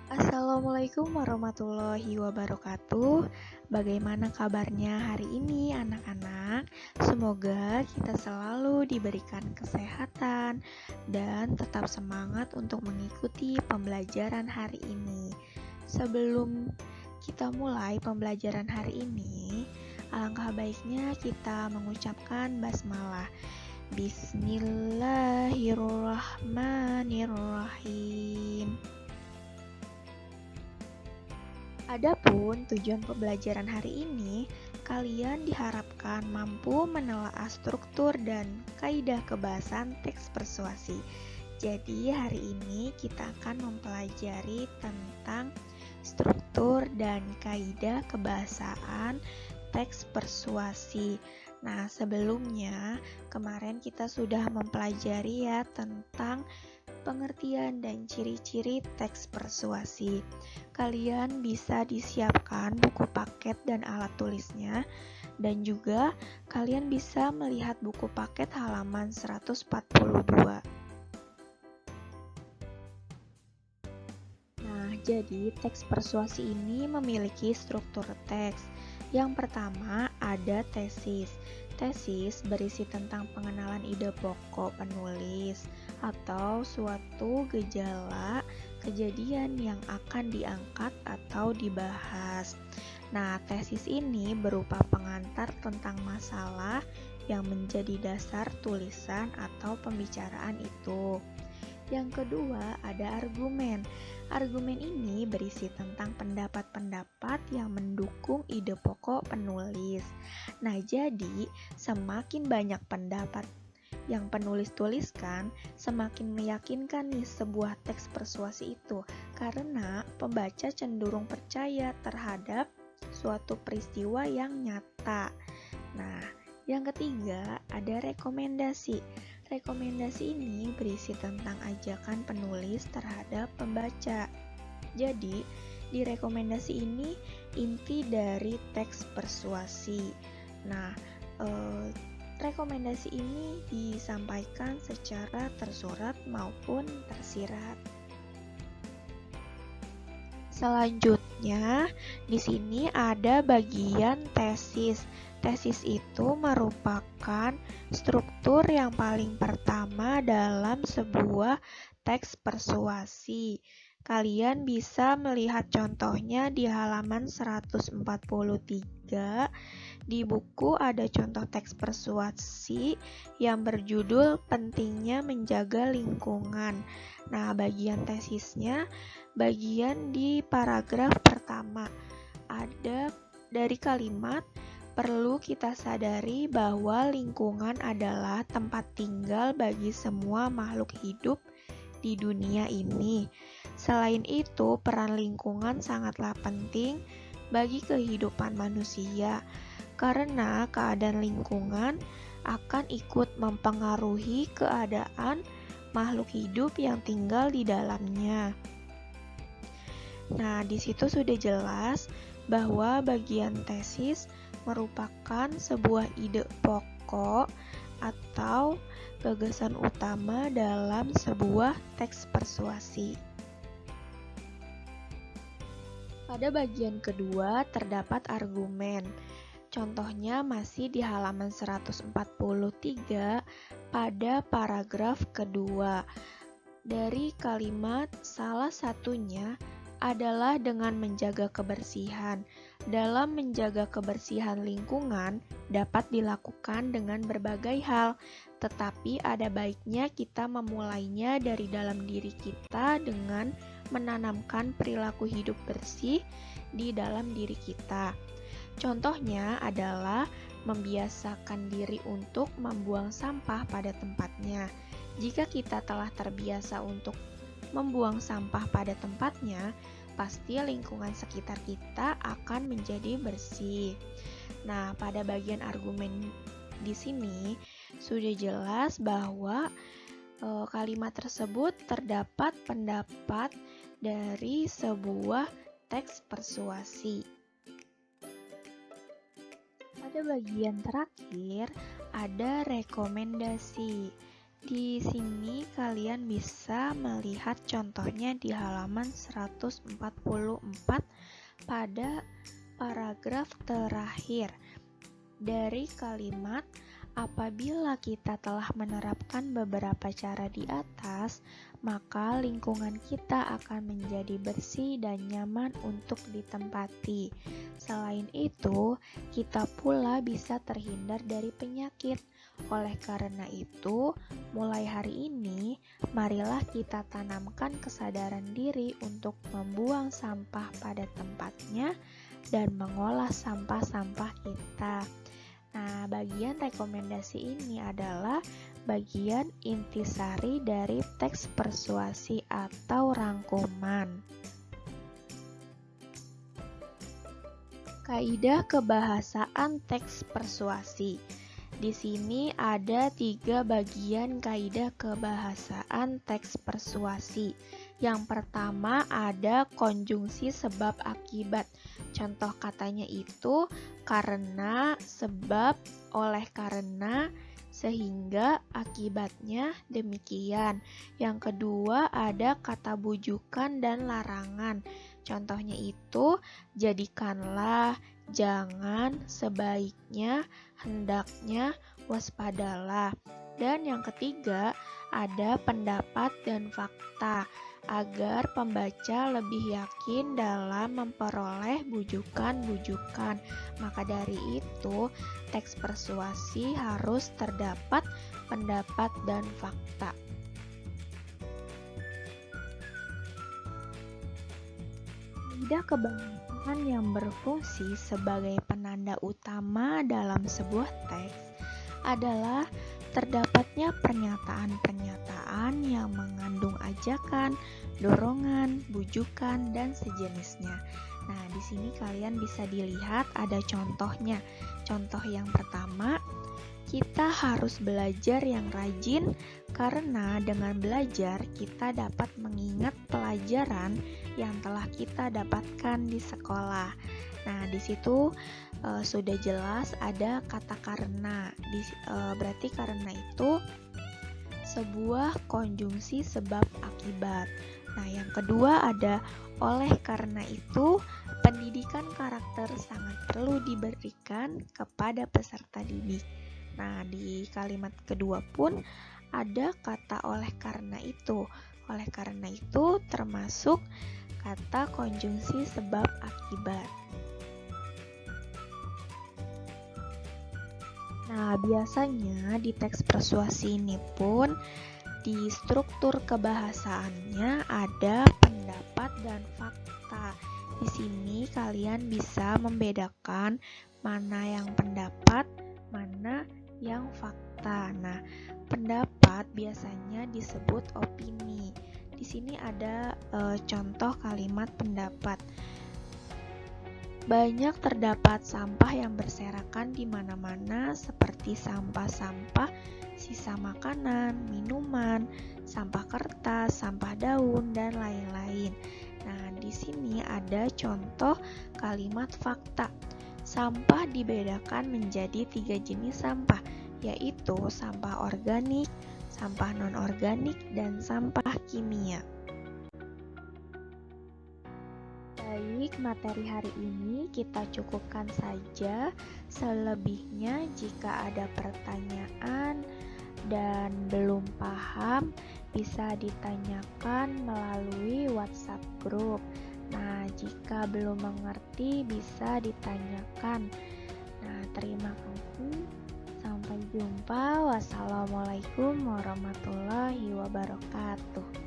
Assalamualaikum warahmatullahi wabarakatuh. Bagaimana kabarnya hari ini anak-anak? Semoga kita selalu diberikan kesehatan dan tetap semangat untuk mengikuti pembelajaran hari ini. Sebelum kita mulai pembelajaran hari ini, alangkah baiknya kita mengucapkan basmalah. Bismillahirrahmanirrahim. Adapun tujuan pembelajaran hari ini, kalian diharapkan mampu menelaah struktur dan kaidah kebahasan teks persuasi. Jadi hari ini kita akan mempelajari tentang struktur dan kaidah kebahasaan teks persuasi. Nah, sebelumnya kemarin kita sudah mempelajari ya tentang pengertian dan ciri-ciri teks persuasi. Kalian bisa disiapkan buku paket dan alat tulisnya, dan juga kalian bisa melihat buku paket halaman 142. Nah, jadi teks persuasi ini memiliki struktur teks. Yang pertama ada tesis. Tesis berisi tentang pengenalan ide pokok penulis atau suatu gejala kejadian yang akan diangkat atau dibahas. Nah, tesis ini berupa pengantar tentang masalah yang menjadi dasar tulisan atau pembicaraan itu. Yang kedua, ada argumen. Argumen ini berisi tentang pendapat-pendapat yang mendukung ide pokok penulis. Nah, jadi semakin banyak pendapat yang penulis tuliskan, semakin meyakinkan nih sebuah teks persuasi itu, karena pembaca cenderung percaya terhadap suatu peristiwa yang nyata. Nah, yang ketiga ada rekomendasi. Rekomendasi ini berisi tentang ajakan penulis terhadap pembaca. Jadi, di rekomendasi ini inti dari teks persuasi. Nah, rekomendasi ini disampaikan secara tersurat maupun tersirat. Selanjutnya, di sini ada bagian tesis. Tesis itu merupakan struktur yang paling pertama dalam sebuah teks persuasi. Kalian bisa melihat contohnya di halaman 143. Di buku ada contoh teks persuasi yang berjudul Pentingnya Menjaga Lingkungan. Nah, bagian tesisnya bagian di paragraf pertama. Ada dari kalimat perlu kita sadari bahwa lingkungan adalah tempat tinggal bagi semua makhluk hidup di dunia ini. Selain itu, peran lingkungan sangatlah penting bagi kehidupan manusia, karena keadaan lingkungan akan ikut mempengaruhi keadaan makhluk hidup yang tinggal di dalamnya. Nah, di situ sudah jelas bahwa bagian tesis merupakan sebuah ide pokok atau gagasan utama dalam sebuah teks persuasi. Pada bagian kedua terdapat argumen. Contohnya masih di halaman 143 pada paragraf kedua. Dari kalimat salah satunya adalah dengan menjaga kebersihan. Dalam menjaga kebersihan lingkungan dapat dilakukan dengan berbagai hal, tetapi ada baiknya kita memulainya dari dalam diri kita dengan menanamkan perilaku hidup bersih di dalam diri kita. Contohnya adalah membiasakan diri untuk membuang sampah pada tempatnya. Jika kita telah terbiasa untuk membuang sampah pada tempatnya, pasti lingkungan sekitar kita akan menjadi bersih. Nah, pada bagian argumen di sini sudah jelas bahwa kalimat tersebut terdapat pendapat dari sebuah teks persuasi. Pada bagian terakhir ada rekomendasi. Di sini kalian bisa melihat contohnya di halaman 144 pada paragraf terakhir. Dari kalimat, apabila kita telah menerapkan beberapa cara di atas, maka lingkungan kita akan menjadi bersih dan nyaman untuk ditempati. Selain itu, kita pula bisa terhindar dari penyakit. Oleh karena itu, mulai hari ini, marilah kita tanamkan kesadaran diri untuk membuang sampah pada tempatnya dan mengolah sampah-sampah kita. Nah, bagian rekomendasi ini adalah bagian intisari dari teks persuasi atau rangkuman. Kaidah kebahasaan teks persuasi. Di sini ada 3 bagian kaidah kebahasaan teks persuasi. Yang pertama ada konjungsi sebab akibat. Contoh katanya itu karena, sebab, oleh karena, sehingga, akibatnya, demikian. Yang kedua ada kata bujukan dan larangan. Contohnya itu jadikanlah, jangan, sebaiknya, hendaknya, waspadalah. Dan yang ketiga ada pendapat dan fakta agar pembaca lebih yakin dalam memperoleh bujukan-bujukan. Maka dari itu, teks persuasi harus terdapat pendapat dan fakta. Kaidah kebahasaan yang berfungsi sebagai penanda utama dalam sebuah teks adalah terdapatnya pernyataan-pernyataan yang mengandung ajakan, dorongan, bujukan, dan sejenisnya. Nah, di sini kalian bisa dilihat ada contohnya. Contoh yang pertama, kita harus belajar yang rajin karena dengan belajar kita dapat mengingat pelajaran yang telah kita dapatkan di sekolah. Nah, di situ sudah jelas ada kata karena. Berarti karena itu sebuah konjungsi sebab akibat. Nah, yang kedua ada oleh karena itu pendidikan karakter sangat perlu diberikan kepada peserta didik. Nah, di kalimat kedua pun ada kata oleh karena itu. Oleh karena itu termasuk kata konjungsi sebab akibat. Nah, biasanya di teks persuasi ini pun di struktur kebahasaannya ada pendapat dan fakta. Di sini kalian bisa membedakan mana yang pendapat, mana yang fakta. Nah, pendapat biasanya disebut opini. Di sini ada contoh kalimat pendapat. Banyak terdapat sampah yang berserakan di mana-mana seperti sampah-sampah sisa makanan, minuman, sampah kertas, sampah daun, dan lain-lain. Nah, di sini ada contoh kalimat fakta. Sampah dibedakan menjadi 3 jenis sampah, yaitu sampah organik, sampah non-organik, dan sampah kimia. Baik, materi hari ini kita cukupkan saja. Selebihnya jika ada pertanyaan dan belum paham, bisa ditanyakan melalui WhatsApp group. Nah, jika belum mengerti bisa ditanyakan. Nah, terima kasih. Sampai jumpa. Wassalamualaikum warahmatullahi wabarakatuh.